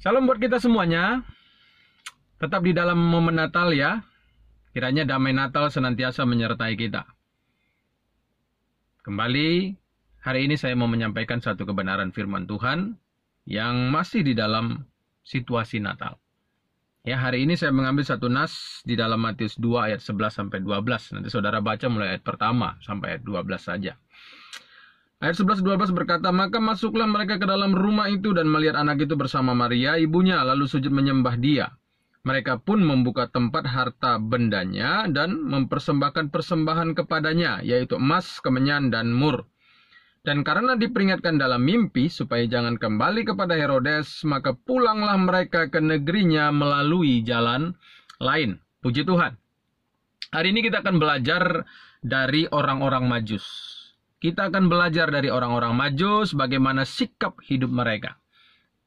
Salam buat kita semuanya. Tetap di dalam momen Natal ya. Kiranya damai Natal senantiasa menyertai kita. Kembali, hari ini saya mau menyampaikan satu kebenaran firman Tuhan yang masih di dalam situasi Natal. Ya, hari ini saya mengambil satu nas di dalam Matius 2 ayat 11 sampai 12. Nanti saudara baca mulai ayat pertama sampai ayat 12 saja. Ayat 11-12 berkata, maka masuklah mereka ke dalam rumah itu dan melihat anak itu bersama Maria, ibunya, lalu sujud menyembah dia. Mereka pun membuka tempat harta bendanya dan mempersembahkan persembahan kepadanya, yaitu emas, kemenyan, dan mur. Dan karena diperingatkan dalam mimpi supaya jangan kembali kepada Herodes, maka pulanglah mereka ke negerinya melalui jalan lain. Puji Tuhan. Hari ini kita akan belajar dari orang-orang Majus. Kita akan belajar dari orang-orang Majus bagaimana sikap hidup mereka.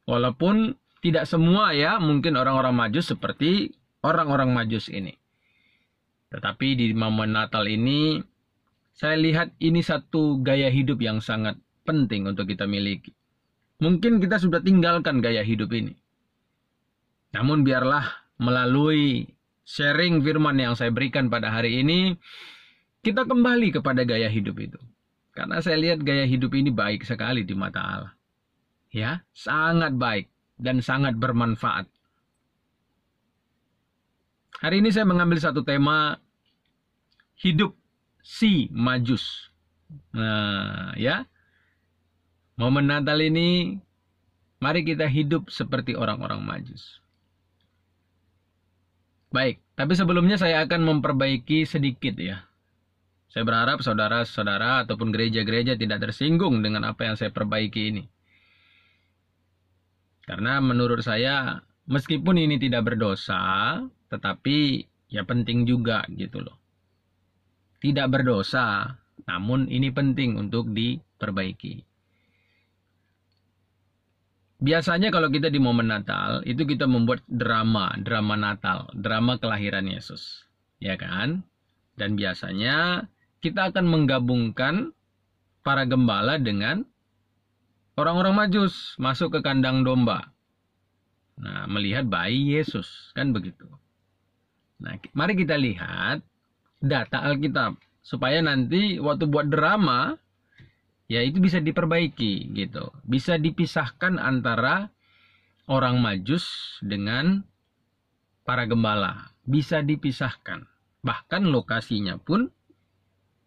Walaupun tidak semua ya, mungkin orang-orang Majus seperti orang-orang Majus ini. Tetapi di momen Natal ini, saya lihat ini satu gaya hidup yang sangat penting untuk kita miliki. Mungkin kita sudah tinggalkan gaya hidup ini. Namun biarlah melalui sharing firman yang saya berikan pada hari ini, kita kembali kepada gaya hidup itu. Karena saya lihat gaya hidup ini baik sekali di mata Allah. Ya, sangat baik dan sangat bermanfaat. Hari ini saya mengambil satu tema, hidup si Majus. Nah, ya. Momen Natal ini, mari kita hidup seperti orang-orang Majus. Baik, tapi sebelumnya saya akan memperbaiki sedikit ya. Saya berharap saudara-saudara ataupun gereja-gereja tidak tersinggung dengan apa yang saya perbaiki ini. Karena menurut saya, meskipun ini tidak berdosa, tetapi ya penting juga gitu loh. Tidak berdosa, namun ini penting untuk diperbaiki. Biasanya kalau kita di momen Natal, itu kita membuat drama Natal, drama kelahiran Yesus. Ya kan? Dan biasanya kita akan menggabungkan para gembala dengan orang-orang Majus masuk ke kandang domba. Nah, melihat bayi Yesus, kan begitu. Nah, mari kita lihat data Alkitab supaya nanti waktu buat drama ya itu bisa diperbaiki gitu. Bisa dipisahkan antara orang Majus dengan para gembala. Bisa dipisahkan. Bahkan lokasinya pun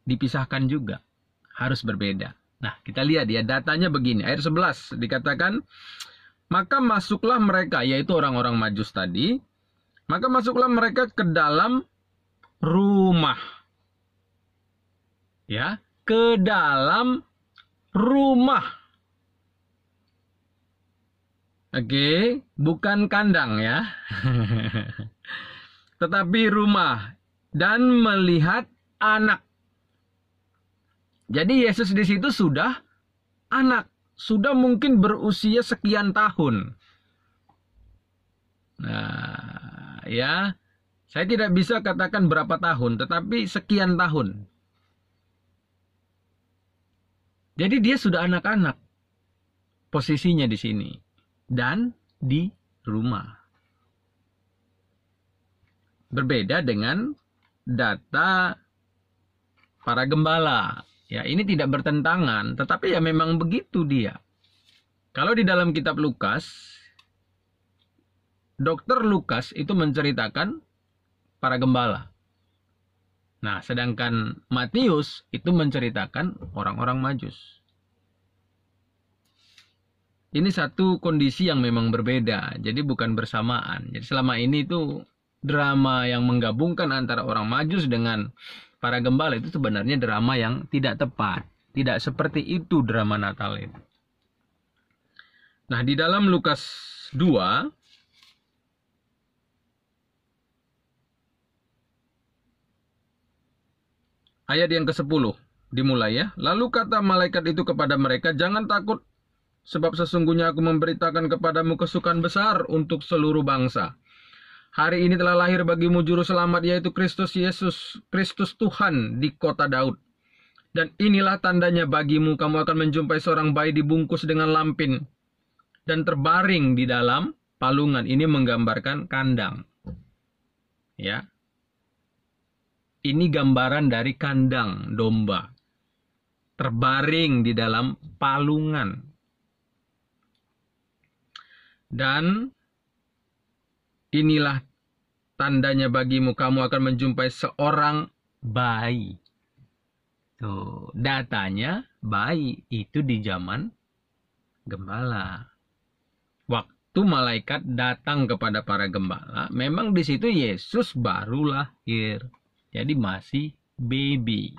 dipisahkan juga. Harus berbeda. Nah, kita lihat ya datanya begini. Ayat 11 dikatakan, maka masuklah mereka, yaitu orang-orang Majus tadi. Maka masuklah mereka ke dalam rumah. Ya, ke dalam rumah. Oke, bukan kandang ya. Tetapi rumah. Dan melihat anak. Jadi Yesus di situ sudah anak. Sudah mungkin berusia sekian tahun. Nah, ya. Saya tidak bisa katakan berapa tahun. Tetapi sekian tahun. Jadi dia sudah anak-anak. Posisinya di sini. Dan di rumah. Berbeda dengan data para gembala. Ya, ini tidak bertentangan, tetapi ya memang begitu dia. Kalau di dalam kitab Lukas, Dr. Lukas itu menceritakan para gembala. Nah, sedangkan Matius itu menceritakan orang-orang Majus. Ini satu kondisi yang memang berbeda, jadi bukan bersamaan. Jadi selama ini itu drama yang menggabungkan antara orang Majus dengan para gembala itu sebenarnya drama yang tidak tepat. Tidak seperti itu drama Natal itu. Nah, di dalam Lukas 2, ayat yang ke-10, dimulai ya. Lalu kata malaikat itu kepada mereka, jangan takut, sebab sesungguhnya aku memberitakan kepadamu kesukaan besar untuk seluruh bangsa. Hari ini telah lahir bagimu juru selamat, yaitu Kristus Yesus, Kristus Tuhan di kota Daud. Dan inilah tandanya bagimu, kamu akan menjumpai seorang bayi dibungkus dengan lampin dan terbaring di dalam palungan ini menggambarkan kandang. Ya. Ini gambaran dari kandang domba. Terbaring di dalam palungan. Dan inilah tandanya bagimu, kamu akan menjumpai seorang bayi. Tuh, datanya bayi itu di zaman gembala. Waktu malaikat datang kepada para gembala, memang di situ Yesus baru lahir. Jadi masih baby.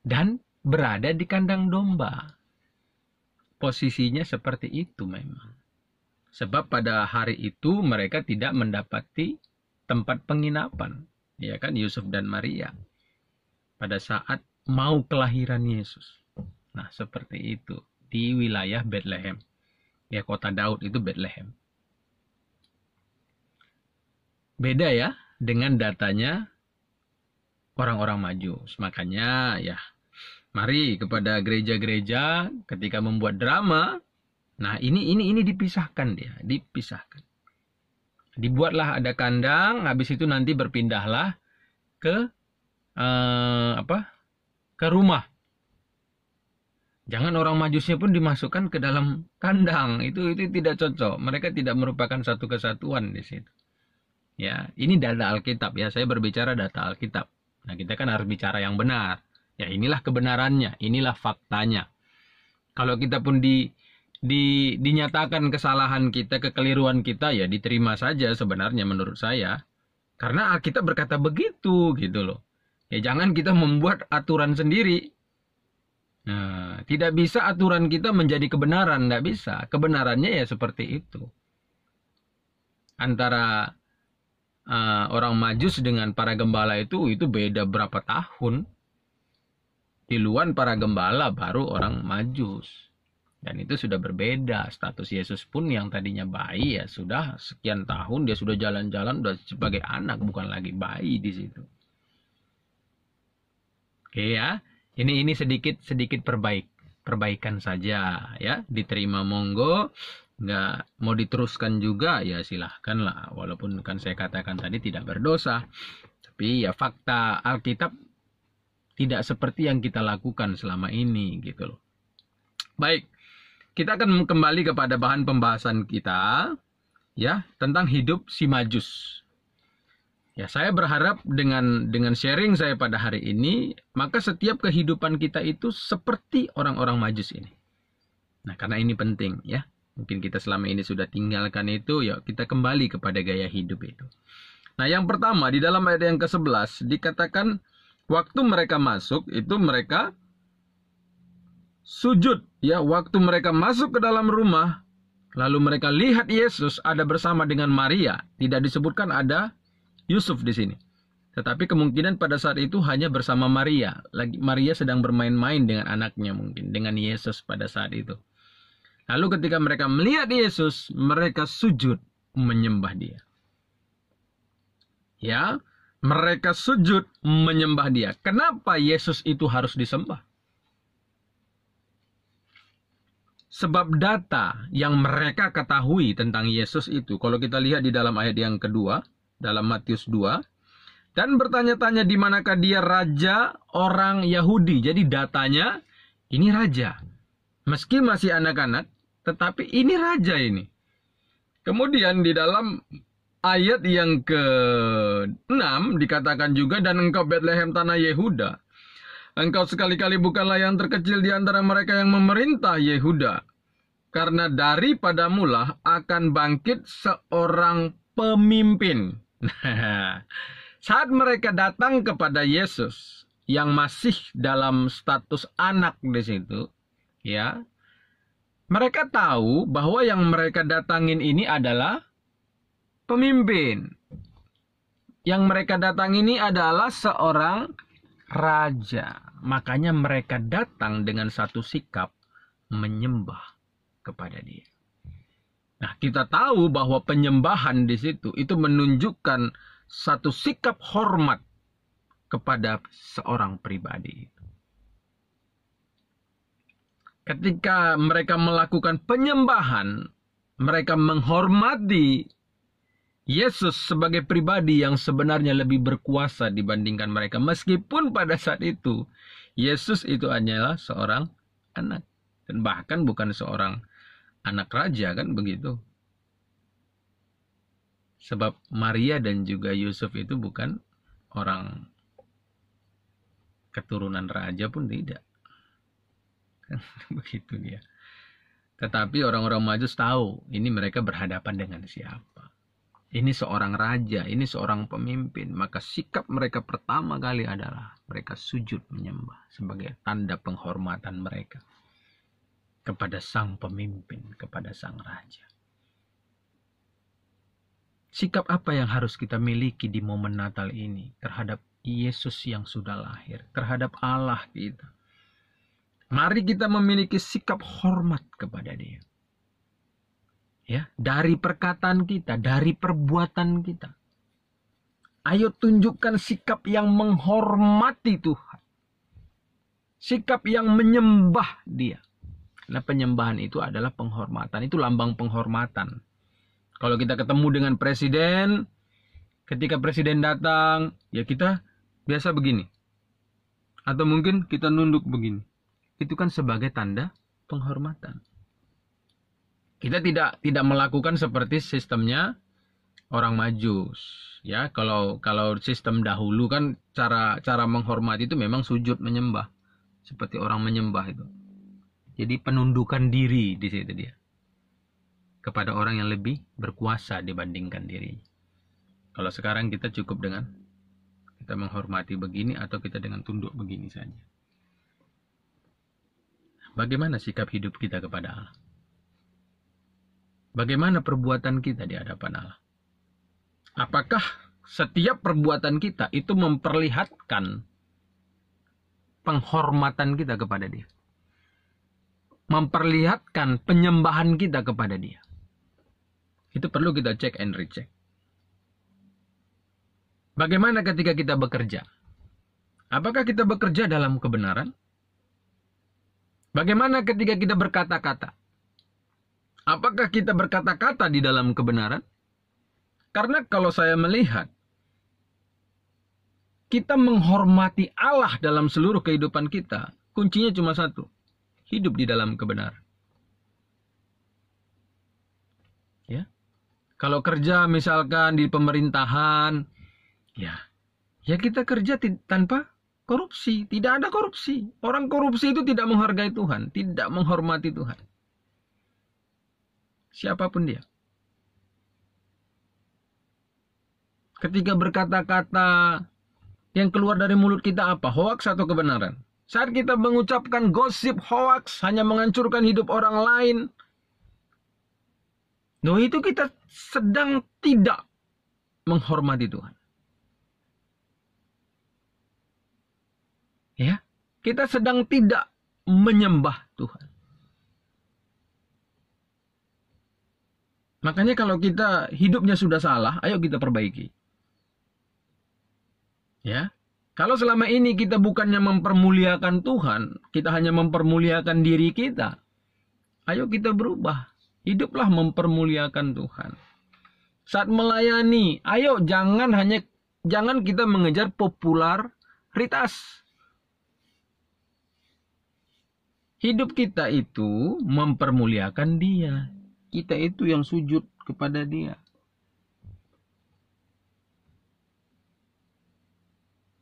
Dan berada di kandang domba. Posisinya seperti itu memang. Sebab pada hari itu mereka tidak mendapati tempat penginapan. Ya kan, Yusuf dan Maria. Pada saat mau kelahiran Yesus. Nah, seperti itu. Di wilayah Bethlehem. Ya, kota Daud itu Bethlehem. Beda ya dengan datanya orang-orang Majus. Makanya ya, mari kepada gereja-gereja ketika membuat drama, nah ini dipisahkan dia, dipisahkan. Dibuatlah ada kandang, habis itu nanti berpindahlah ke ke rumah. Jangan orang Majusnya pun dimasukkan ke dalam kandang. Itu tidak cocok. Mereka tidak merupakan satu kesatuan di situ. Ya, ini data Alkitab ya. Saya berbicara data Alkitab. Nah, kita kan harus bicara yang benar. Ya, inilah kebenarannya, inilah faktanya. Kalau kita pun dinyatakan kesalahan kita, kekeliruan kita, ya diterima saja sebenarnya menurut saya. Karena Alkitab berkata begitu gitu loh. Ya, jangan kita membuat aturan sendiri. Nah, tidak bisa aturan kita menjadi kebenaran, tidak bisa. Kebenarannya ya seperti itu. Antara orang Majus dengan para gembala itu beda berapa tahun. Di luar para gembala baru orang Majus. Dan itu sudah berbeda. Status Yesus pun yang tadinya bayi ya sudah sekian tahun dia sudah jalan-jalan sudah sebagai anak, bukan lagi bayi di situ. Oke ya. Ini sedikit perbaikan saja ya. Diterima monggo. Nggak mau diteruskan juga ya silahkanlah, walaupun kan saya katakan tadi tidak berdosa, tapi ya fakta Alkitab tidak seperti yang kita lakukan selama ini gitu loh. Baik, kita akan kembali kepada bahan pembahasan kita ya tentang hidup si Majus. Ya, saya berharap dengan sharing saya pada hari ini, maka setiap kehidupan kita itu seperti orang-orang Majus ini. Nah, karena ini penting ya. Mungkin kita selama ini sudah tinggalkan itu, ya kita kembali kepada gaya hidup itu. Nah, yang pertama di dalam ayat yang ke-11 dikatakan waktu mereka masuk itu mereka sujud. Ya, waktu mereka masuk ke dalam rumah, lalu mereka lihat Yesus ada bersama dengan Maria. Tidak disebutkan ada Yusuf di sini. Tetapi kemungkinan pada saat itu hanya bersama Maria. Maria sedang bermain-main dengan anaknya mungkin, dengan Yesus pada saat itu. Lalu ketika mereka melihat Yesus, mereka sujud menyembah dia. Ya, mereka sujud menyembah dia. Kenapa Yesus itu harus disembah? Sebab data yang mereka ketahui tentang Yesus itu, kalau kita lihat di dalam ayat yang kedua, dalam Matius 2, dan bertanya-tanya di manakah dia raja orang Yahudi. Jadi datanya, ini raja. Meski masih anak-anak, tetapi ini raja ini. Kemudian di dalam ayat yang ke-6 dikatakan juga, dan engkau Bethlehem tanah Yehuda, engkau sekali-kali bukanlah yang terkecil di antara mereka yang memerintah Yehuda, karena daripadamulah akan bangkit seorang pemimpin. Saat mereka datang kepada Yesus yang masih dalam status anak di situ, ya, mereka tahu bahwa yang mereka datangin ini adalah pemimpin. Yang mereka datangin ini adalah seorang raja. Makanya mereka datang dengan satu sikap menyembah kepada dia. Nah, kita tahu bahwa penyembahan di situ itu menunjukkan satu sikap hormat kepada seorang pribadi. Ketika mereka melakukan penyembahan, mereka menghormati Yesus sebagai pribadi yang sebenarnya lebih berkuasa dibandingkan mereka. Meskipun pada saat itu, Yesus itu hanyalah seorang anak. Dan bahkan bukan seorang anak raja, kan begitu. Sebab Maria dan juga Yusuf itu bukan orang keturunan raja pun tidak. Kan begitu dia. Tetapi orang-orang Majus tahu, ini mereka berhadapan dengan siapa. Ini seorang raja, ini seorang pemimpin. Maka sikap mereka pertama kali adalah mereka sujud menyembah sebagai tanda penghormatan mereka kepada sang pemimpin, kepada sang raja. Sikap apa yang harus kita miliki di momen Natal ini terhadap Yesus yang sudah lahir, terhadap Allah kita? Mari kita memiliki sikap hormat kepada Dia. Ya, dari perkataan kita, dari perbuatan kita. Ayo tunjukkan sikap yang menghormati Tuhan. Sikap yang menyembah Dia. Karena penyembahan itu adalah penghormatan, itu lambang penghormatan. Kalau kita ketemu dengan presiden, ketika presiden datang, ya kita biasa begini. Atau mungkin kita nunduk begini. Itu kan sebagai tanda penghormatan. Kita tidak melakukan seperti sistemnya orang Majus. Ya, kalau sistem dahulu kan cara menghormati itu memang sujud menyembah, seperti orang menyembah itu. Jadi penundukan diri di situ dia kepada orang yang lebih berkuasa dibandingkan dirinya. Kalau sekarang kita cukup dengan kita menghormati begini atau kita dengan tunduk begini saja. Bagaimana sikap hidup kita kepada Allah? Bagaimana perbuatan kita di hadapan Allah? Apakah setiap perbuatan kita itu memperlihatkan penghormatan kita kepada Dia? Memperlihatkan penyembahan kita kepada Dia? Itu perlu kita cek and recheck. Bagaimana ketika kita bekerja? Apakah kita bekerja dalam kebenaran? Bagaimana ketika kita berkata-kata? Apakah kita berkata-kata di dalam kebenaran? Karena kalau saya melihat, kita menghormati Allah dalam seluruh kehidupan kita, kuncinya cuma satu, hidup di dalam kebenaran. Ya, kalau kerja misalkan di pemerintahan, ya kita kerja tanpa korupsi, tidak ada korupsi. Orang korupsi itu tidak menghargai Tuhan, tidak menghormati Tuhan. Siapapun dia. Ketika berkata-kata yang keluar dari mulut kita apa? Hoaks atau kebenaran? Saat kita mengucapkan gosip, hoaks, hanya menghancurkan hidup orang lain. Nah, itu kita sedang tidak menghormati Tuhan. Ya, kita sedang tidak menyembah Tuhan. Makanya kalau kita hidupnya sudah salah, ayo kita perbaiki. Ya, kalau selama ini kita bukannya mempermuliakan Tuhan, kita hanya mempermuliakan diri kita. Ayo kita berubah. Hiduplah mempermuliakan Tuhan. Saat melayani, ayo jangan kita mengejar popularitas. Hidup kita itu mempermuliakan Dia. Kita itu yang sujud kepada Dia.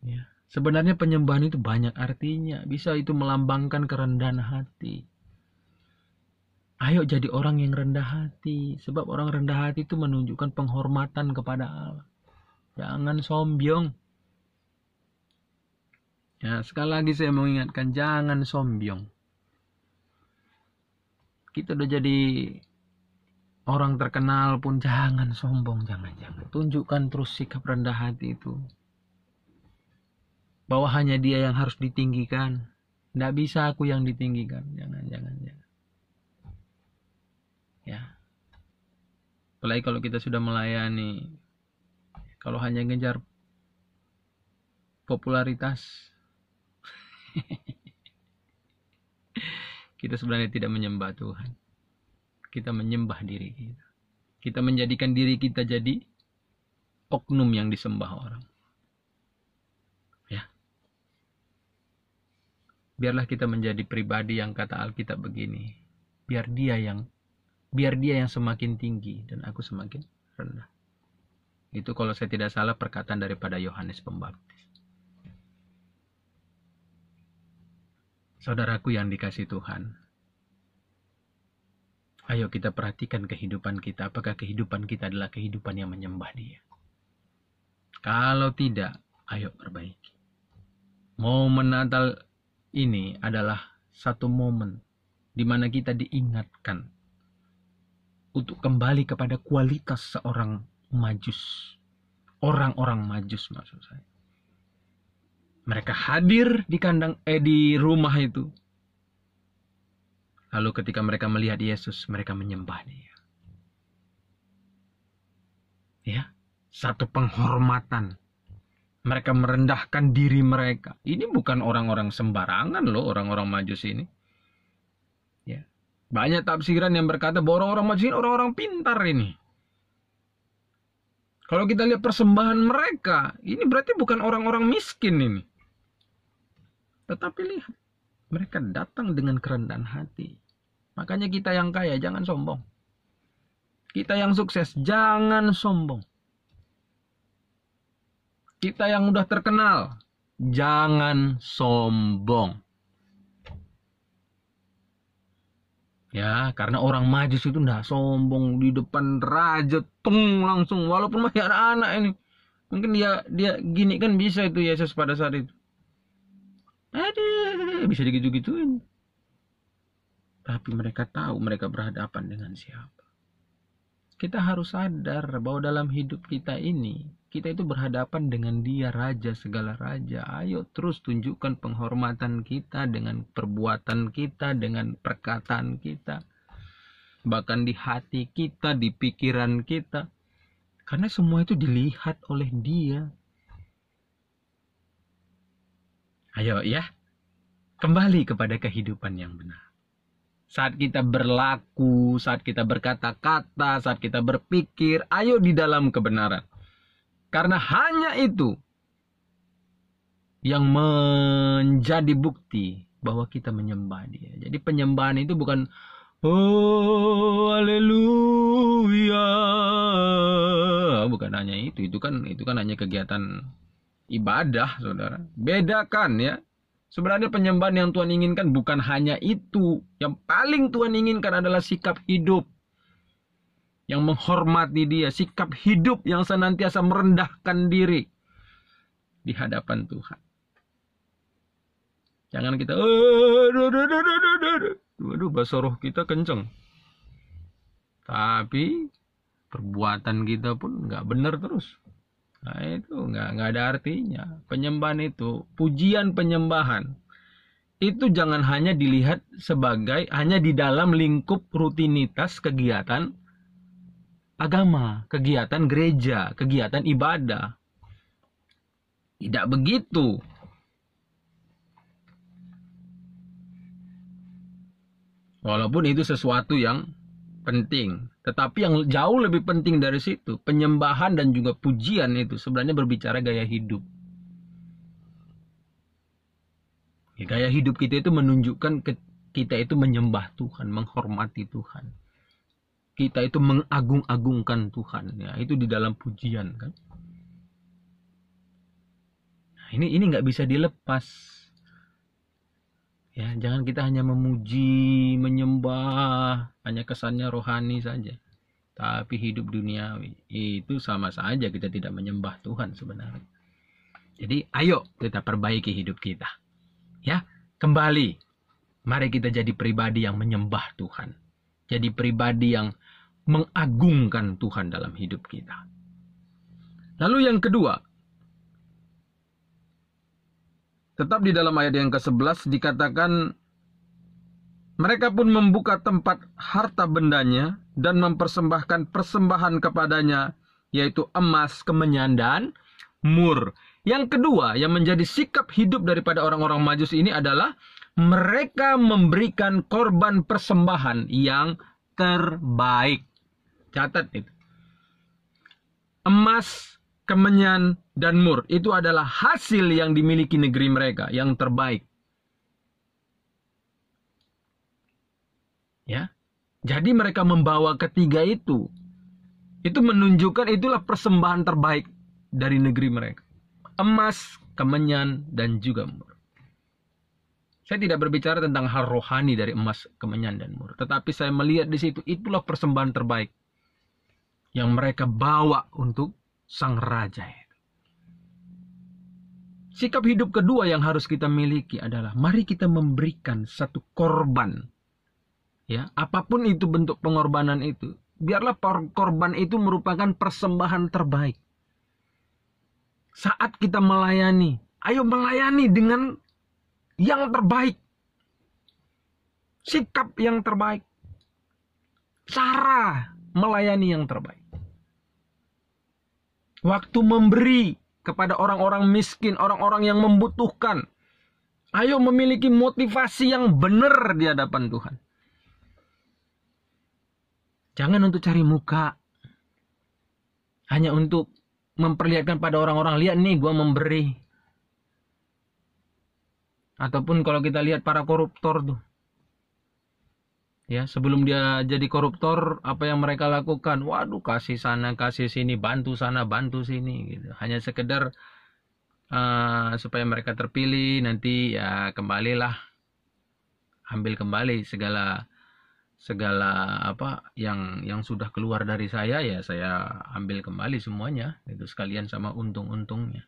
Ya. Sebenarnya penyembahan itu banyak artinya. Bisa itu melambangkan kerendahan hati. Ayo jadi orang yang rendah hati. Sebab orang rendah hati itu menunjukkan penghormatan kepada Allah. Jangan sombong. Ya, sekali lagi saya mau ingatkan, jangan sombong. Kita udah jadi orang terkenal pun jangan sombong, jangan. Tunjukkan terus sikap rendah hati itu. Bahwa hanya Dia yang harus ditinggikan. Tidak bisa aku yang ditinggikan. Jangan. Ya. Apalagi kalau kita sudah melayani. Kalau hanya ngejar popularitas. Kita sebenarnya tidak menyembah Tuhan. kita menyembah diri kita. Kita menjadikan diri kita jadi oknum yang disembah orang. Ya. Biarlah kita menjadi pribadi yang kata Alkitab begini. Biar dia yang semakin tinggi dan aku semakin rendah. Itu kalau saya tidak salah perkataan daripada Yohanes Pembaptis. Saudaraku yang dikasihi Tuhan, ayo kita perhatikan kehidupan kita. Apakah kehidupan kita adalah kehidupan yang menyembah Dia? Kalau tidak, ayo perbaiki. Momen Natal ini adalah satu momen di mana kita diingatkan untuk kembali kepada kualitas seorang Majus. Orang-orang Majus maksud saya. Mereka hadir di rumah itu. Lalu ketika mereka melihat Yesus, mereka menyembah Dia. Ya, satu penghormatan. Mereka merendahkan diri mereka. Ini bukan orang-orang sembarangan loh, orang-orang Majus ini. Ya. Banyak tafsiran yang berkata bahwa orang-orang Majus ini orang-orang pintar ini. Kalau kita lihat persembahan mereka, ini berarti bukan orang-orang miskin ini. Tetapi lihat, mereka datang dengan kerendahan hati. Makanya kita yang kaya jangan sombong. Kita yang sukses jangan sombong. Kita yang udah terkenal jangan sombong. Ya, karena orang Majus itu enggak sombong di depan raja, langsung walaupun masih ada anak ini. Mungkin dia gini kan bisa itu Yesus pada saat itu. Bisa digitu-gituin. Tapi mereka tahu mereka berhadapan dengan siapa. Kita harus sadar bahwa dalam hidup kita ini, kita itu berhadapan dengan Dia, Raja segala raja. Ayo terus tunjukkan penghormatan kita dengan perbuatan kita, dengan perkataan kita. Bahkan di hati kita, di pikiran kita. Karena semua itu dilihat oleh Dia. Ayo ya, kembali kepada kehidupan yang benar. Saat kita berlaku, saat kita berkata-kata, saat kita berpikir, ayo di dalam kebenaran. Karena hanya itu yang menjadi bukti bahwa kita menyembah Dia. Jadi penyembahan itu bukan oh haleluya. Bukan hanya itu. Itu kan hanya kegiatan ibadah, Saudara. Bedakan ya. Sebenarnya penyembahan yang Tuhan inginkan bukan hanya itu. Yang paling Tuhan inginkan adalah sikap hidup yang menghormati Dia, sikap hidup yang senantiasa merendahkan diri di hadapan Tuhan. Jangan kita bahasa roh kita kenceng. Tapi perbuatan kita pun nggak benar terus. Nah itu nggak ada artinya. Penyembahan itu, pujian penyembahan itu jangan hanya dilihat sebagai hanya di dalam lingkup rutinitas kegiatan agama, kegiatan gereja, kegiatan ibadah. Tidak begitu. Walaupun itu sesuatu yang penting. Tetapi yang jauh lebih penting dari situ, penyembahan dan juga pujian itu sebenarnya berbicara gaya hidup. Ya, gaya hidup kita itu menunjukkan kita itu menyembah Tuhan, menghormati Tuhan. Kita itu mengagung-agungkan Tuhan. Ya, itu di dalam pujian kan. Nah, ini nggak bisa dilepas. Ya, jangan kita hanya memuji, menyembah, hanya kesannya rohani saja. Tapi hidup duniawi itu sama saja kita tidak menyembah Tuhan sebenarnya. Jadi ayo kita perbaiki hidup kita. Ya, kembali. Mari kita jadi pribadi yang menyembah Tuhan. Jadi pribadi yang mengagungkan Tuhan dalam hidup kita. Lalu yang kedua, tetap di dalam ayat yang ke-11 dikatakan, mereka pun membuka tempat harta bendanya dan mempersembahkan persembahan kepadanya, yaitu emas, kemenyan, dan mur. Yang kedua yang menjadi sikap hidup daripada orang-orang Majus ini adalah mereka memberikan korban persembahan yang terbaik. Catat itu. Emas, kemenyan, dan mur itu adalah hasil yang dimiliki negeri mereka yang terbaik. Ya. Jadi mereka membawa ketiga itu. Itu menunjukkan itulah persembahan terbaik dari negeri mereka. Emas, kemenyan, dan juga mur. Saya tidak berbicara tentang hal rohani dari emas, kemenyan, dan mur. Tetapi saya melihat di situ, itulah persembahan terbaik yang mereka bawa untuk sang raja. Sikap hidup kedua yang harus kita miliki adalah mari kita memberikan satu korban. Ya, apapun itu bentuk pengorbanan itu, biarlah korban itu merupakan persembahan terbaik. Saat kita melayani, ayo melayani dengan yang terbaik. Sikap yang terbaik. Cara melayani yang terbaik. Waktu memberi kepada orang-orang miskin, orang-orang yang membutuhkan. Ayo memiliki motivasi yang benar di hadapan Tuhan. Jangan untuk cari muka. Hanya untuk memperlihatkan pada orang-orang, lihat nih gue memberi. Ataupun kalau kita lihat para koruptor tuh. Ya, sebelum dia jadi koruptor, apa yang mereka lakukan? Waduh, kasih sana, kasih sini, bantu sana, bantu sini. Gitu. Hanya sekedar supaya mereka terpilih, nanti ya kembalilah. Ambil kembali segala apa yang sudah keluar dari saya, ya saya ambil kembali semuanya. Itu sekalian sama untung-untungnya.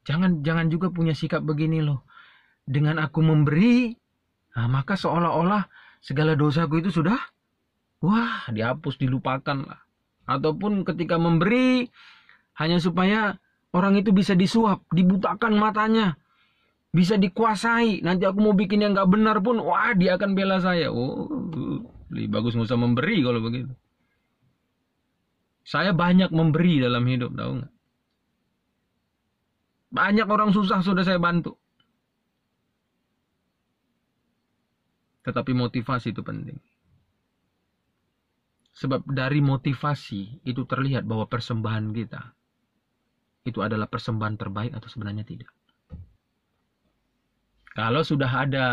Jangan juga punya sikap begini loh. Dengan aku memberi, maka seolah-olah segala dosaku itu sudah dihapus, dilupakan lah. Ataupun ketika memberi hanya supaya orang itu bisa disuap, dibutakan matanya, bisa dikuasai. Nanti aku mau bikin yang gak benar pun, dia akan bela saya. Lebih bagus nggak usah memberi kalau begitu. Saya banyak memberi dalam hidup, tahu nggak? Banyak orang susah sudah saya bantu. Tetapi motivasi itu penting. Sebab dari motivasi itu terlihat bahwa persembahan kita itu adalah persembahan terbaik atau sebenarnya tidak. Kalau sudah ada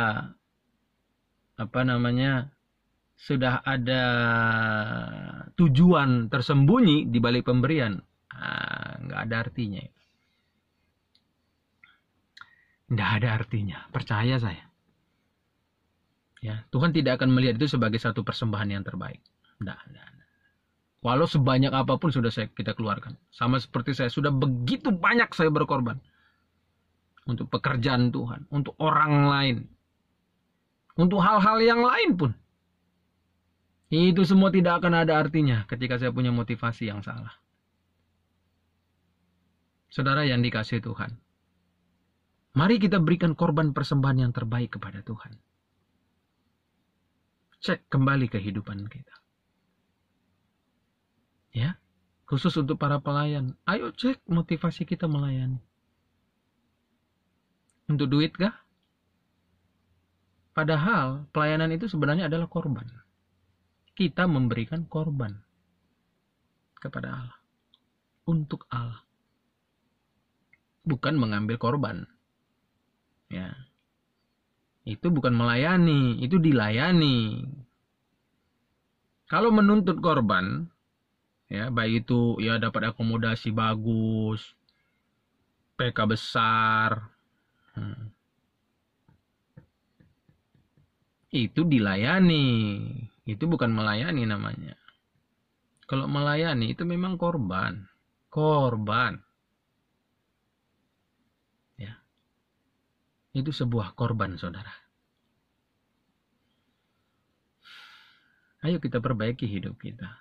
sudah ada tujuan tersembunyi di balik pemberian, nggak ada artinya. Nggak ada artinya, percaya saya. Ya, Tuhan tidak akan melihat itu sebagai satu persembahan yang terbaik. Nggak. Walau sebanyak apapun sudah kita keluarkan. Sama seperti saya, sudah begitu banyak saya berkorban. Untuk pekerjaan Tuhan, untuk orang lain. Untuk hal-hal yang lain pun. Itu semua tidak akan ada artinya ketika saya punya motivasi yang salah. Saudara yang dikasihi Tuhan, mari kita berikan korban persembahan yang terbaik kepada Tuhan. Cek kembali kehidupan kita. Ya, khusus untuk para pelayan. Ayo cek motivasi kita melayani. Untuk duit kah? Padahal pelayanan itu sebenarnya adalah korban. Kita memberikan korban kepada Allah. Untuk Allah. Bukan mengambil korban. Ya. Itu bukan melayani, itu dilayani. Kalau menuntut korban, ya baik itu ya dapat akomodasi bagus, PK besar, itu dilayani, itu bukan melayani namanya. Kalau melayani itu memang korban. Ya. Itu sebuah korban, saudara. Ayo kita perbaiki hidup kita.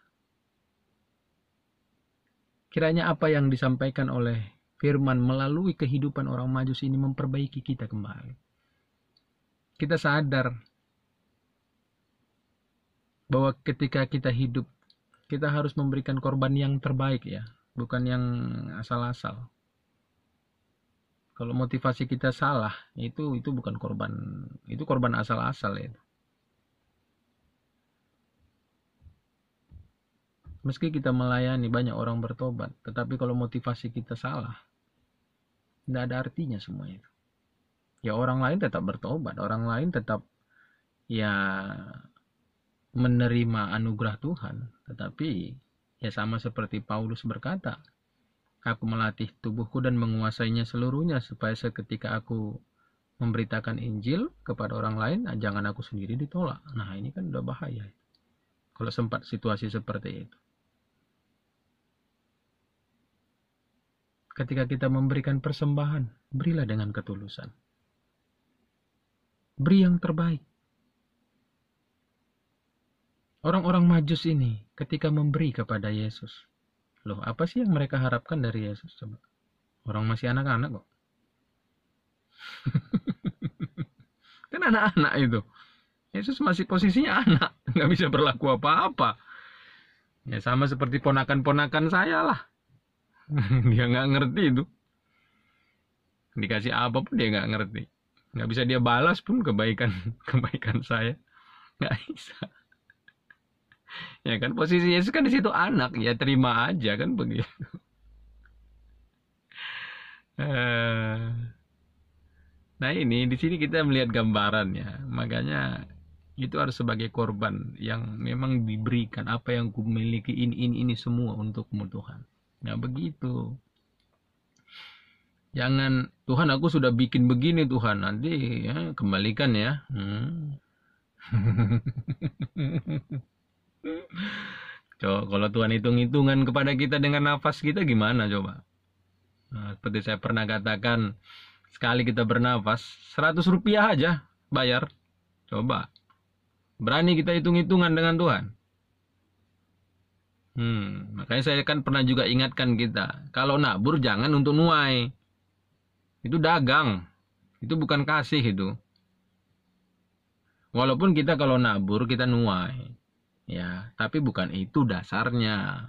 Kiranya apa yang disampaikan oleh firman melalui kehidupan orang Majus ini memperbaiki kita kembali. Kita sadar bahwa ketika kita hidup, kita harus memberikan korban yang terbaik ya, bukan yang asal-asal. Kalau motivasi kita salah, itu bukan korban, itu korban asal-asal ya. Meski kita melayani banyak orang bertobat, tetapi kalau motivasi kita salah, tidak ada artinya semua itu. Ya orang lain tetap bertobat, orang lain tetap ya menerima anugerah Tuhan, tetapi ya sama seperti Paulus berkata, aku melatih tubuhku dan menguasainya seluruhnya supaya seketika aku memberitakan Injil kepada orang lain, jangan aku sendiri ditolak. Nah ini kan udah bahaya kalau sempat situasi seperti itu. Ketika kita memberikan persembahan, berilah dengan ketulusan. Beri yang terbaik. Orang-orang Majus ini ketika memberi kepada Yesus, loh apa sih yang mereka harapkan dari Yesus? Coba. Orang masih anak-anak kok. Kan anak-anak itu. Yesus masih posisinya anak, nggak bisa berlaku apa-apa. Ya sama seperti ponakan-ponakan saya lah. Dia nggak ngerti itu. Dikasih apapun dia nggak ngerti. Nggak bisa dia balas pun kebaikan saya. Nggak bisa. Ya kan posisi Yesus kan di situ anak, ya terima aja kan begitu. Nah ini di sini kita melihat gambarannya. Makanya itu harus sebagai korban yang memang diberikan apa yang kumiliki ini semua untukmu Tuhan. Nah begitu. Jangan Tuhan aku sudah bikin begini Tuhan, nanti ya kembalikan ya. Coba kalau Tuhan hitung-hitungan kepada kita dengan nafas kita gimana coba? Nah, seperti saya pernah katakan, sekali kita bernafas 100 rupiah aja bayar. Coba. Berani kita hitung-hitungan dengan Tuhan. Makanya saya kan pernah juga ingatkan kita, kalau nabur jangan untuk nuai. Itu dagang. Itu bukan kasih itu. Walaupun kita kalau nabur kita nuai. Ya, tapi bukan itu dasarnya.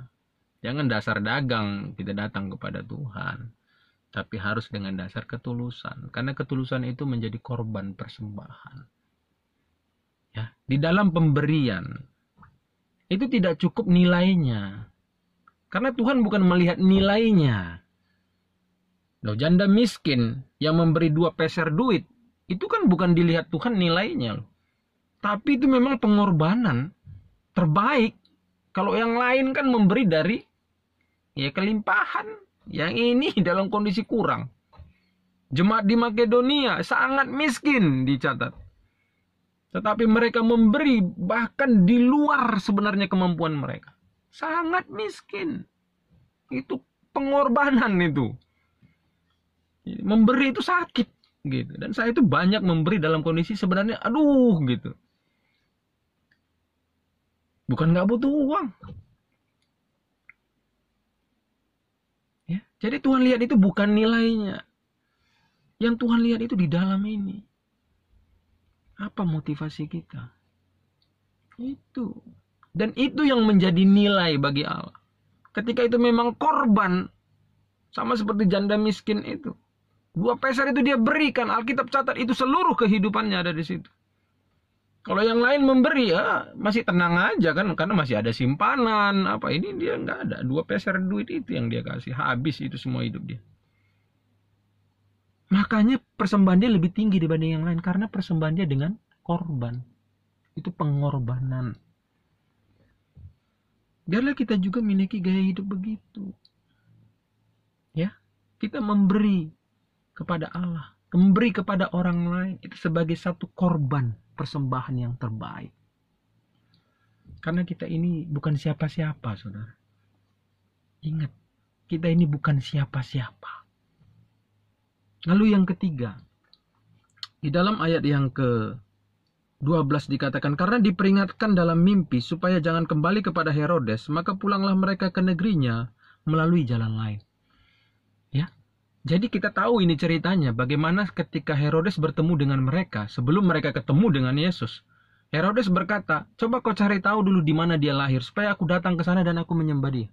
Jangan dasar dagang kita datang kepada Tuhan. Tapi harus dengan dasar ketulusan. Karena ketulusan itu menjadi korban persembahan. Ya, di dalam pemberian itu tidak cukup nilainya. Karena Tuhan bukan melihat nilainya. Loh, janda miskin yang memberi 2 peser duit, itu kan bukan dilihat Tuhan nilainya loh. Tapi itu memang pengorbanan terbaik. Kalau yang lain kan memberi dari ya kelimpahan. Yang ini dalam kondisi kurang. Jemaat di Makedonia sangat miskin dicatat. Tetapi mereka memberi bahkan di luar sebenarnya kemampuan mereka. Sangat miskin. Itu pengorbanan itu. Memberi itu sakit gitu. Dan saya itu banyak memberi dalam kondisi sebenarnya aduh gitu. Bukan nggak butuh uang. Ya, jadi Tuhan lihat itu bukan nilainya. Yang Tuhan lihat itu di dalam ini. Apa motivasi kita? Itu. Dan itu yang menjadi nilai bagi Allah. Ketika itu memang korban. Sama seperti janda miskin itu. 2 peser itu dia berikan. Alkitab catat itu seluruh kehidupannya ada di situ. Kalau yang lain memberi ya masih tenang aja kan. Karena masih ada simpanan. Apa ini dia nggak ada. 2 peser duit itu yang dia kasih. Habis itu semua hidup dia. Makanya persembahan dia lebih tinggi dibanding yang lain. Karena persembahan dia dengan korban. Itu pengorbanan. Biarlah kita juga memiliki gaya hidup begitu. Ya, kita memberi kepada Allah. Memberi kepada orang lain. Itu sebagai satu korban persembahan yang terbaik. Karena kita ini bukan siapa-siapa, saudara. Ingat, kita ini bukan siapa-siapa. Lalu yang ketiga, di dalam ayat yang ke-12 dikatakan, karena diperingatkan dalam mimpi supaya jangan kembali kepada Herodes, maka pulanglah mereka ke negerinya melalui jalan lain. Ya, jadi kita tahu ini ceritanya, bagaimana ketika Herodes bertemu dengan mereka, sebelum mereka ketemu dengan Yesus. Herodes berkata, coba kau cari tahu dulu di mana dia lahir, supaya aku datang ke sana dan aku menyembah dia.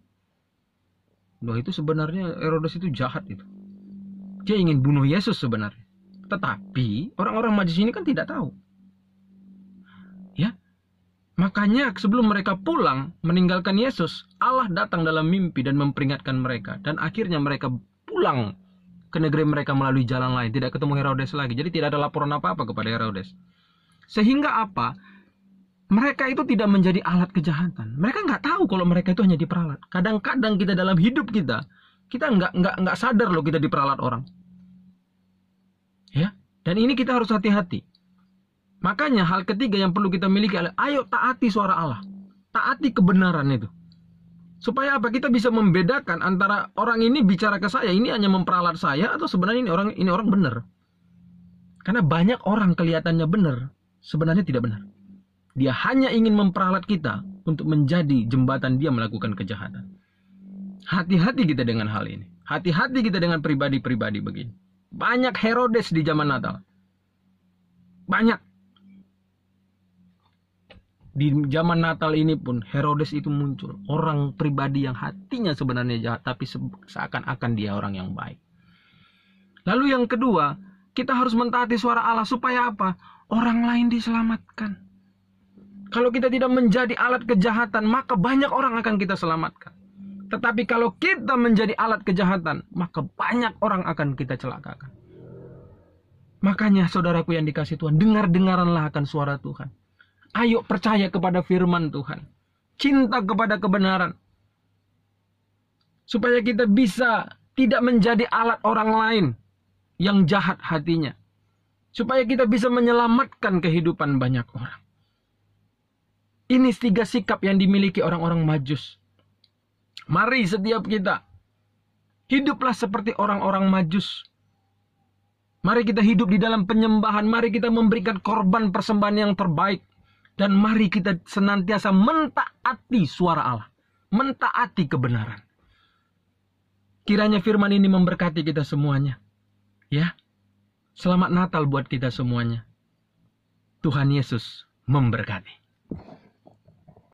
Loh, itu sebenarnya Herodes itu jahat itu. Dia ingin bunuh Yesus sebenarnya. Tetapi orang-orang Majus ini kan tidak tahu. Ya. Makanya sebelum mereka pulang meninggalkan Yesus, Allah datang dalam mimpi dan memperingatkan mereka. Dan akhirnya mereka pulang ke negeri mereka melalui jalan lain. Tidak ketemu Herodes lagi. Jadi tidak ada laporan apa-apa kepada Herodes. Sehingga apa? Mereka itu tidak menjadi alat kejahatan. Mereka nggak tahu kalau mereka itu hanya diperalat. Kadang-kadang kita dalam hidup kita nggak sadar loh kita diperalat orang. Ya, dan ini kita harus hati-hati. Makanya hal ketiga yang perlu kita miliki adalah ayo taati suara Allah. Taati kebenaran itu. Supaya apa? Kita bisa membedakan antara orang ini bicara ke saya, ini hanya memperalat saya, atau sebenarnya ini orang benar. Karena banyak orang kelihatannya benar, sebenarnya tidak benar. Dia hanya ingin memperalat kita untuk menjadi jembatan dia melakukan kejahatan. Hati-hati kita dengan hal ini. Hati-hati kita dengan pribadi-pribadi begini. Banyak Herodes di zaman Natal. Banyak. Di zaman Natal ini pun Herodes itu muncul. Orang pribadi yang hatinya sebenarnya jahat, tapi seakan-akan dia orang yang baik. Lalu yang kedua, kita harus mentaati suara Allah supaya apa? Orang lain diselamatkan. Kalau kita tidak menjadi alat kejahatan, maka banyak orang akan kita selamatkan. Tetapi kalau kita menjadi alat kejahatan, maka banyak orang akan kita celakakan. Makanya saudaraku yang dikasihi Tuhan, dengar-dengaranlah akan suara Tuhan. Ayo percaya kepada firman Tuhan. Cinta kepada kebenaran. Supaya kita bisa tidak menjadi alat orang lain yang jahat hatinya. Supaya kita bisa menyelamatkan kehidupan banyak orang. Ini 3 sikap yang dimiliki orang-orang Majus. Mari setiap kita hiduplah seperti orang-orang Majus. Mari kita hidup di dalam penyembahan. Mari kita memberikan korban persembahan yang terbaik. Dan mari kita senantiasa mentaati suara Allah. Mentaati kebenaran. Kiranya firman ini memberkati kita semuanya. Ya. Selamat Natal buat kita semuanya. Tuhan Yesus memberkati.